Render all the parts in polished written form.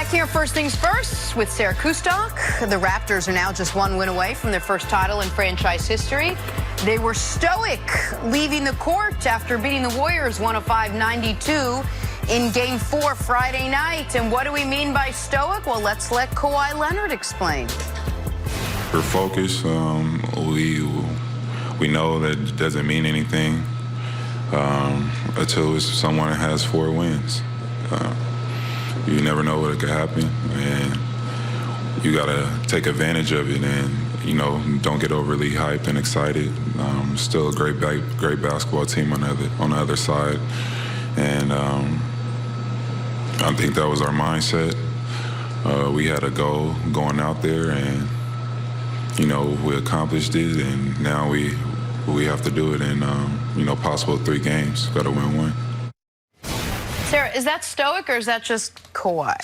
Back here, first things first, with Sarah Kustok. The Raptors are now just one win away from their first title in franchise history. They were stoic leaving the court after beating the Warriors 105-92 in Game 4 Friday night. And what do we mean by stoic? Well, let's let Kawhi Leonard explain. We're focused. We know that it doesn't mean anything until someone has 4 wins. You never know what could happen, and you got to take advantage of it and, don't get overly hyped and excited. Still a great basketball team on the other side, and I think that was our mindset. We had a goal going out there, and, we accomplished it, and now we have to do it in, possible 3 games. Got to win 1. Sarah, is that stoic or is that just Kawhi?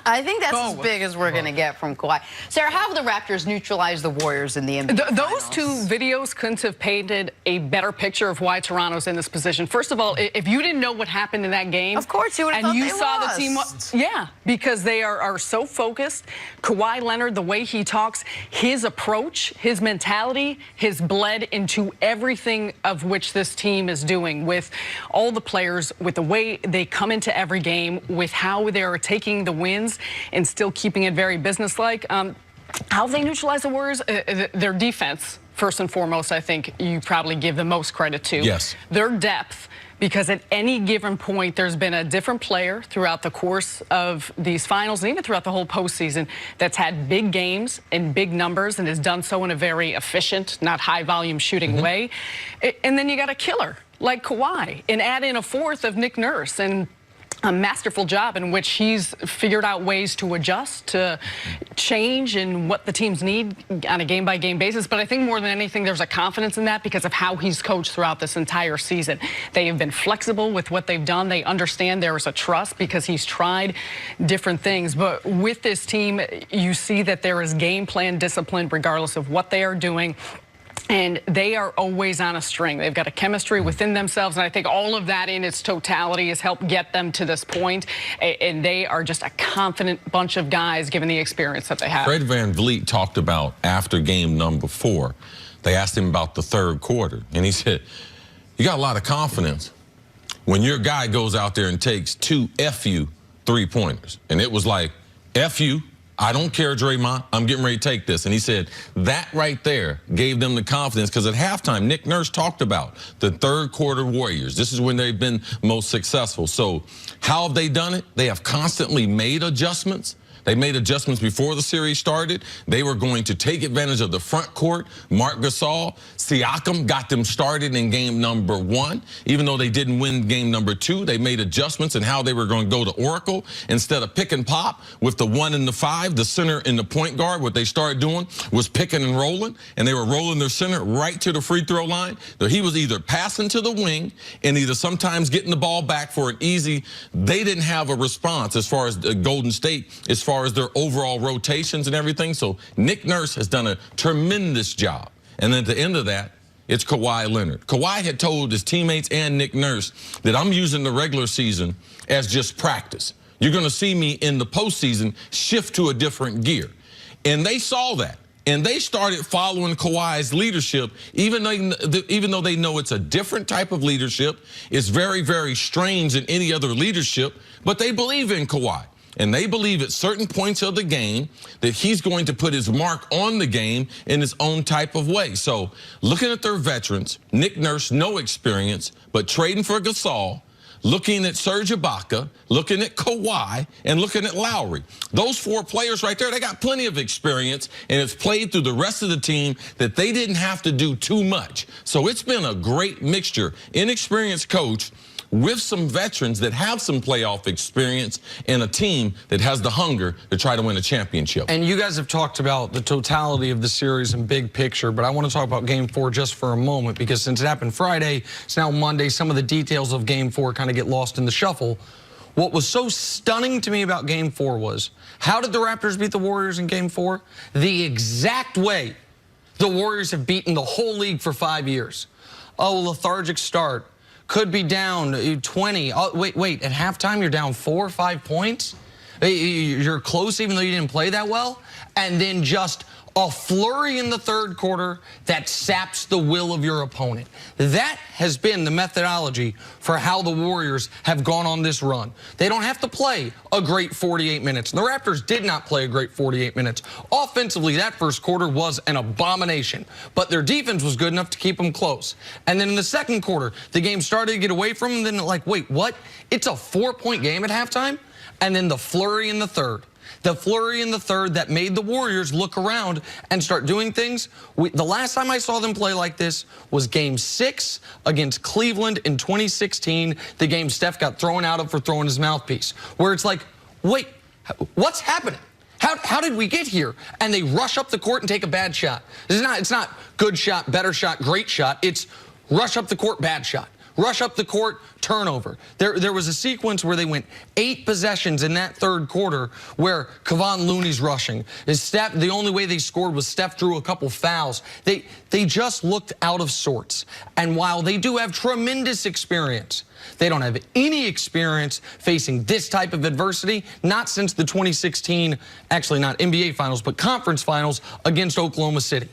I think that's as big as we're going to get from Kawhi. Sarah, how have the Raptors neutralized the Warriors in the NBA Those 2 videos couldn't have painted a better picture of why Toronto's in this position. First of all, if you didn't know what happened in that game, of course you would have thought you saw the team, yeah, because they are so focused. Kawhi Leonard, the way he talks, his approach, his mentality, has bled into everything of which this team is doing, with all the players, with the way they come into every game, with how they're taking the wins and still keeping it very businesslike. How they neutralize the Warriors? Their defense, first and foremost, I think you probably give the most credit to. Yes. Their depth, because at any given point, there's been a different player throughout the course of these finals, and even throughout the whole postseason, that's had big games and big numbers and has done so in a very efficient, not high-volume shooting way. And then you got a killer like Kawhi, and add in a 4th of Nick Nurse, and a masterful job in which he's figured out ways to adjust, to change in what the teams need on a game-by-game basis. But I think more than anything, there's a confidence in that because of how he's coached throughout this entire season. They have been flexible with what they've done. They understand there is a trust because he's tried different things. But with this team, you see that there is game plan discipline regardless of what they are doing. And they are always on a string. They've got a chemistry within themselves, and I think all of that in its totality has helped get them to this point. And they are just a confident bunch of guys, given the experience that they have. Fred VanVleet talked about after game number 4, they asked him about the 3rd quarter, and he said, you got a lot of confidence when your guy goes out there and takes 2 FU 3-pointers. And it was like, FU, I don't care, Draymond. I'm getting ready to take this. And he said that right there gave them the confidence, because at halftime, Nick Nurse talked about the 3rd quarter Warriors. This is when they've been most successful. So how have they done it? They have constantly made adjustments. They made adjustments before the series started. They were going to take advantage of the front court. Marc Gasol, Siakam got them started in game number 1. Even though they didn't win game number 2, they made adjustments in how they were going to go to Oracle. Instead of pick and pop with the 1 and the 5, the center and the point guard, what they started doing was picking and rolling, and they were rolling their center right to the free throw line. So he was either passing to the wing and either sometimes getting the ball back for an easy. They didn't have a response as far as Golden State, as far as their overall rotations and everything. So Nick Nurse has done a tremendous job. And then at the end of that, it's Kawhi Leonard. Kawhi had told his teammates and Nick Nurse that I'm using the regular season as just practice. You're going to see me in the postseason shift to a different gear. And they saw that. And they started following Kawhi's leadership, even though they know it's a different type of leadership. It's very, very strange than any other leadership, but they believe in Kawhi. And they believe at certain points of the game that he's going to put his mark on the game in his own type of way. So looking at their veterans, Nick Nurse, no experience, but trading for Gasol, looking at Serge Ibaka, looking at Kawhi, and looking at Lowry. Those 4 players right there, they got plenty of experience, and it's played through the rest of the team that they didn't have to do too much. So it's been a great mixture. Inexperienced coach with some veterans that have some playoff experience and a team that has the hunger to try to win a championship. And you guys have talked about the totality of the series and big picture, but I want to talk about Game 4 just for a moment, because since it happened Friday, it's now Monday, some of the details of Game 4 kind of get lost in the shuffle. What was so stunning to me about Game 4 was, how did the Raptors beat the Warriors in Game 4? The exact way the Warriors have beaten the whole league for 5 years. Oh, lethargic start. Could be down 20. Oh, wait, at halftime you're down 4 or 5 points? You're close even though you didn't play that well. And then just a flurry in the third quarter that saps the will of your opponent. That has been the methodology for how the Warriors have gone on this run. They don't have to play a great 48 minutes. The Raptors did not play a great 48 minutes. Offensively, that first quarter was an abomination, but their defense was good enough to keep them close. And then in the second quarter, the game started to get away from them. Then like, wait, what? It's a 4-point game at halftime? And then the flurry in the third. The flurry in the third that made the Warriors look around and start doing things. The last time I saw them play like this was Game 6 against Cleveland in 2016, the game Steph got thrown out of for throwing his mouthpiece, where it's like, wait, what's happening? How did we get here? And they rush up the court and take a bad shot. It's not good shot, better shot, great shot. It's rush up the court, bad shot. Rush up the court, turnover. There was a sequence where they went 8 possessions in that third quarter where Kevon Looney's rushing. The only way they scored was Steph drew a couple fouls. They just looked out of sorts. And while they do have tremendous experience, they don't have any experience facing this type of adversity, not since the 2016, actually not NBA Finals, but Conference Finals against Oklahoma City.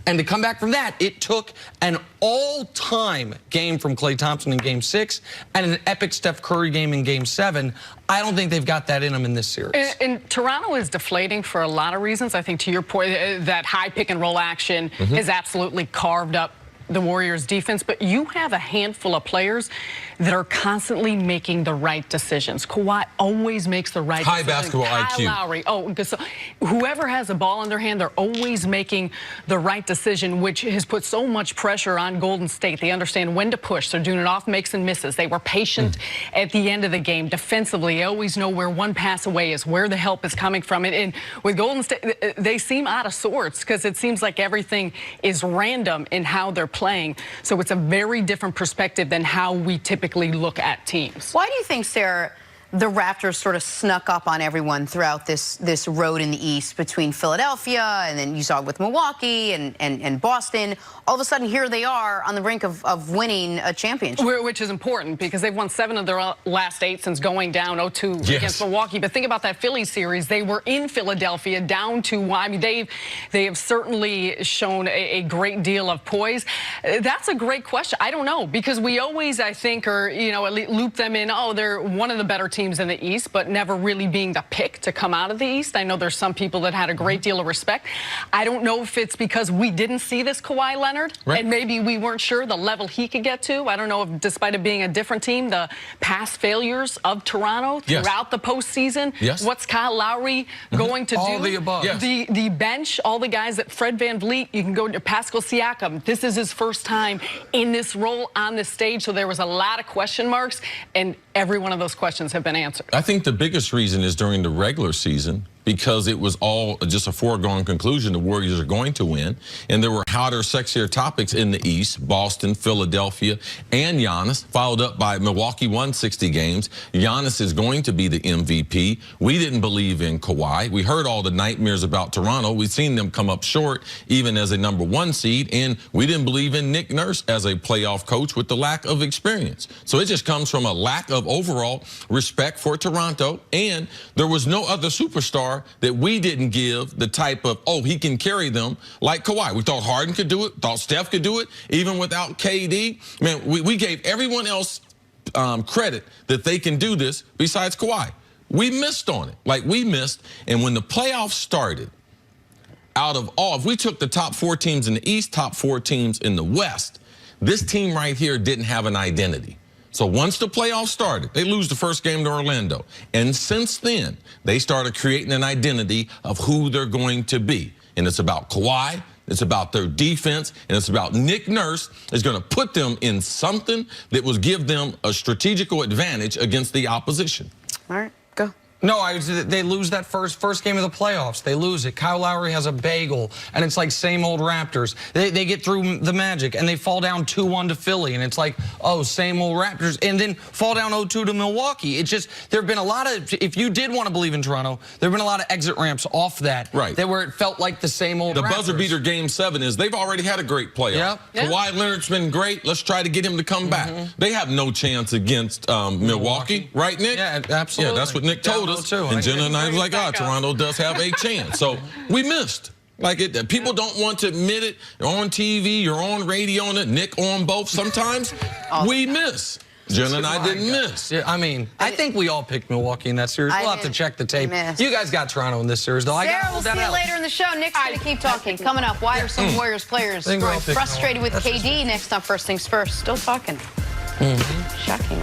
And to come back from that, it took an all-time game from Klay Thompson in Game 6 and an epic Steph Curry game in Game 7. I don't think they've got that in them in this series. And Toronto is deflating for a lot of reasons. I think to your point, that high pick-and-roll action has absolutely carved up the Warriors' defense, but you have a handful of players that are constantly making the right decisions. Kawhi always makes the right decision. High basketball IQ. Lowry, so whoever has a ball in their hand, they're always making the right decision, which has put so much pressure on Golden State. They understand when to push. They're doing it off makes and misses. They were patient at the end of the game. Defensively, they always know where one pass away is, where the help is coming from. And with Golden State, they seem out of sorts because it seems like everything is random in how they're playing. So it's a very different perspective than how we typically look at teams. Why do you think, Sarah, the Raptors sort of snuck up on everyone throughout this road in the East between Philadelphia and then you saw it with Milwaukee and Boston? All of a sudden, here they are on the brink of winning a championship. Which is important because they've won 7 of their last 8 since going down 0-2 against Milwaukee. But think about that Philly series. They were in Philadelphia down to, I mean, they have certainly shown a great deal of poise. That's a great question. I don't know because we always, I think, or, you know, loop them in, oh, they're one of the better teams in the East, but never really being the pick to come out of the East. I know there's some people that had a great deal of respect. I don't know if it's because we didn't see this Kawhi Leonard. Right. And maybe we weren't sure the level he could get to. I don't know if, despite it being a different team, the past failures of Toronto throughout the postseason. What's Kyle Lowry going to do? All the above. The bench, all the guys that Fred VanVleet, you can go to Pascal Siakam. This is his first time in this role on this stage. So there was a lot of question marks, and every one of those questions have been answered. I think the biggest reason is during the regular season, because it was all just a foregone conclusion the Warriors are going to win. And there were hotter, sexier topics in the East, Boston, Philadelphia, and Giannis, followed up by Milwaukee won 60 games. Giannis is going to be the MVP. We didn't believe in Kawhi. We heard all the nightmares about Toronto. We've seen them come up short, even as a #1 seed. And we didn't believe in Nick Nurse as a playoff coach with the lack of experience. So it just comes from a lack of overall respect for Toronto. And there was no other superstar that we didn't give the type of, oh, he can carry them like Kawhi. We thought Harden could do it, thought Steph could do it, even without KD. Man, we gave everyone else credit that they can do this besides Kawhi. We missed on it, like we missed. And when the playoffs started, out of all, if we took the top 4 teams in the East, top 4 teams in the West, this team right here didn't have an identity. So once the playoffs started, they lose the first game to Orlando. And since then, they started creating an identity of who they're going to be. And it's about Kawhi, it's about their defense, and it's about Nick Nurse is going to put them in something that will give them a strategical advantage against the opposition. All right, go. No, they lose that first game of the playoffs. They lose it. Kyle Lowry has a bagel, and it's like same old Raptors. They get through the Magic, and they fall down 2-1 to Philly, and it's like, oh, same old Raptors, and then fall down 0-2 to Milwaukee. It's just, there have been a lot of, if you did want to believe in Toronto, there have been a lot of exit ramps off that. Right. That where it felt like the same old Raptors. Buzzer beater Game 7 is they've already had a great playoff. Kawhi Leonard's been great. Let's try to get him to come back. They have no chance against Milwaukee, right, Nick? Yeah, absolutely. Yeah, that's what Nick told told us, and Jenna and I was like, Toronto does have a chance. So we missed. Like people don't want to admit it. You're on TV, you're on radio, and Nick on both. Sometimes we miss. Jenna and I didn't miss. Yeah, I mean, I think we all picked Milwaukee in that series. We'll have to check the tape. You guys got Toronto in this series, though. Sarah, we'll see you later in the show. Nick's going to keep talking. Coming up, why are some Warriors players growing frustrated with KD? Next on First Things First. Still talking. Shocking.